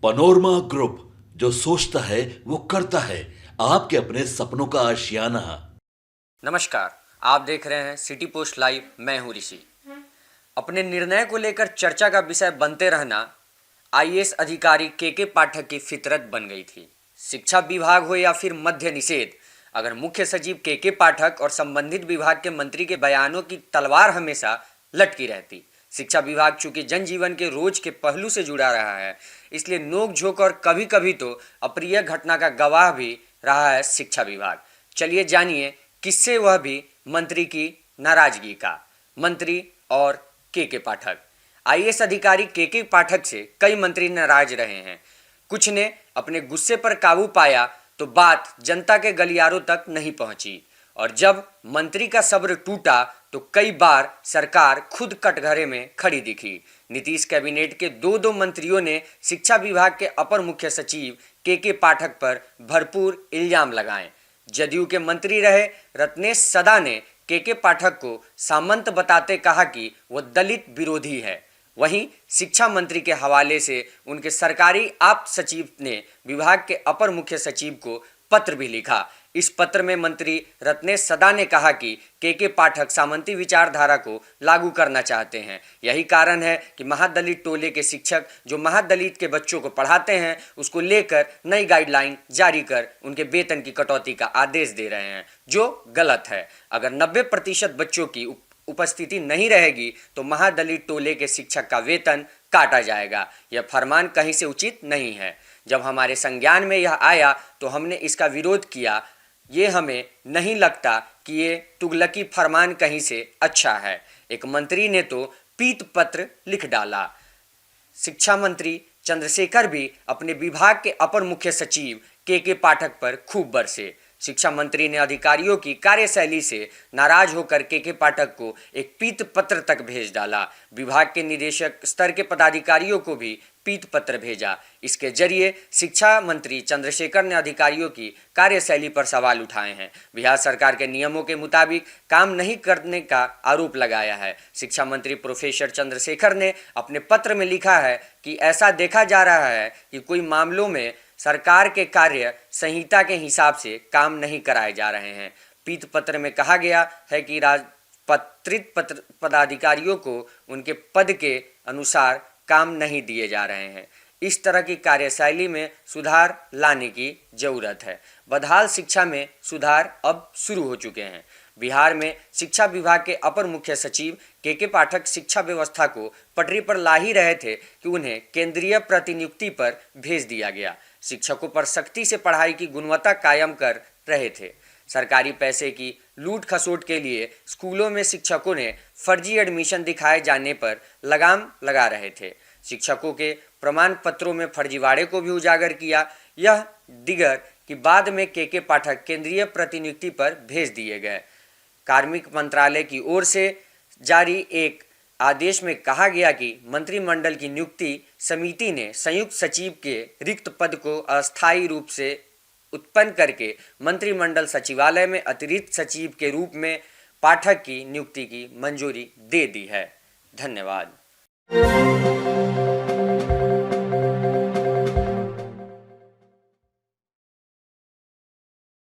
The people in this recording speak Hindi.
पनोरमा ग्रुप, जो सोचता है वो करता है। आपके अपने सपनों का आशियाना। नमस्कार, आप देख रहे हैं सिटी पोस्ट लाइव। मैं हूं ऋषि। अपने निर्णय को लेकर चर्चा का विषय बनते रहना आईएएस अधिकारी के पाठक की फितरत बन गई थी। शिक्षा विभाग हो या फिर मद्य निषेध, अगर मुख्य सचिव के पाठक और संबंधित विभाग के मंत्री के बयानों की तलवार हमेशा लटकी रहती। शिक्षा विभाग चूंकि जनजीवन के रोज के पहलू से जुड़ा रहा है, इसलिए नोक झोंक और कभी कभी तो अप्रिय घटना का गवाह भी रहा है शिक्षा विभाग। चलिए जानिए किससे वह भी मंत्री की नाराजगी का। मंत्री और के पाठक। आईएएस अधिकारी के पाठक से कई मंत्री नाराज रहे हैं। कुछ ने अपने गुस्से पर काबू पाया तो बात जनता के गलियारों तक नहीं पहुंची, और जब मंत्री का सब्र टूटा तो कई बार सरकार खुद कटघरे में खड़ी दिखी। नीतीश कैबिनेट के दो मंत्रियों ने शिक्षा विभाग के अपर मुख्य सचिव के पाठक पर भरपूर इल्जाम लगाए। जदयू के मंत्री रहे रत्नेश सदा ने के पाठक को सामंत बताते कहा कि वह दलित विरोधी है। वहीं शिक्षा मंत्री के हवाले से उनके सरकारी आप्त सचिव ने विभाग के अपर मुख्य सचिव को पत्र भी लिखा। इस पत्र में मंत्री रत्नेश सदा ने कहा कि के पाठक सामंती विचारधारा को लागू करना चाहते हैं। यही कारण है कि महादलित टोले के शिक्षक जो महादलित के बच्चों को पढ़ाते हैं, उसको लेकर नई गाइडलाइन जारी कर उनके वेतन की कटौती का आदेश दे रहे हैं, जो गलत है। अगर 90% बच्चों की उपस्थिति नहीं रहेगी तो महादलित टोले के शिक्षक का वेतन काटा जाएगा। यह फरमान कहीं से उचित नहीं है। जब हमारे संज्ञान में यह आया तो हमने इसका विरोध किया। ये हमें नहीं लगता कि ये तुगलकी फरमान कहीं से अच्छा है। एक मंत्री ने तो पीत पत्र लिख डाला। शिक्षा मंत्री चंद्रशेखर भी अपने विभाग के अपर मुख्य सचिव के पाठक पर खूब बरसे। शिक्षा मंत्री ने अधिकारियों की कार्यशैली से नाराज होकर के पाठक को एक पीत पत्र तक भेज डाला। विभाग के निदेशक स्तर के पदाधिकारियों को भी पीत पत्र भेजा। इसके जरिए शिक्षा मंत्री चंद्रशेखर ने अधिकारियों की कार्यशैली पर सवाल उठाए हैं। बिहार सरकार के नियमों के मुताबिक काम नहीं करने का आरोप लगाया है। शिक्षा मंत्री प्रोफेसर चंद्रशेखर ने अपने पत्र में लिखा है कि ऐसा देखा जा रहा है कि कोई मामलों में सरकार के कार्य संहिता के हिसाब से काम नहीं कराए जा रहे हैं। पीत पत्र में कहा गया है कि राजपत्रित पदाधिकारियों को उनके पद के अनुसार काम नहीं दिए जा रहे हैं। इस तरह की कार्यशैली में सुधार लाने की जरूरत है। बदहाल शिक्षा में सुधार अब शुरू हो चुके हैं। बिहार में शिक्षा विभाग के अपर मुख्य सचिव के पाठक शिक्षा व्यवस्था को पटरी पर ला ही रहे थे कि उन्हें केंद्रीय प्रतिनियुक्ति पर भेज दिया गया। शिक्षकों पर सख्ती से पढ़ाई की गुणवत्ता कायम कर रहे थे। सरकारी पैसे की लूट खसोट के लिए स्कूलों में शिक्षकों ने फर्जी एडमिशन दिखाए जाने पर लगाम लगा रहे थे। शिक्षकों के प्रमाण पत्रों में फर्जीवाड़े को भी उजागर किया। यह दिगर कि बाद में के पाठक केंद्रीय प्रतिनियुक्ति पर भेज दिए गए। कार्मिक मंत्रालय की ओर से जारी एक आदेश में कहा गया कि मंत्रिमंडल की नियुक्ति समिति ने संयुक्त सचिव के रिक्त पद को अस्थायी रूप से उत्पन्न करके मंत्रिमंडल सचिवालय में अतिरिक्त सचिव के रूप में पाठक की नियुक्ति की मंजूरी दे दी है। धन्यवाद।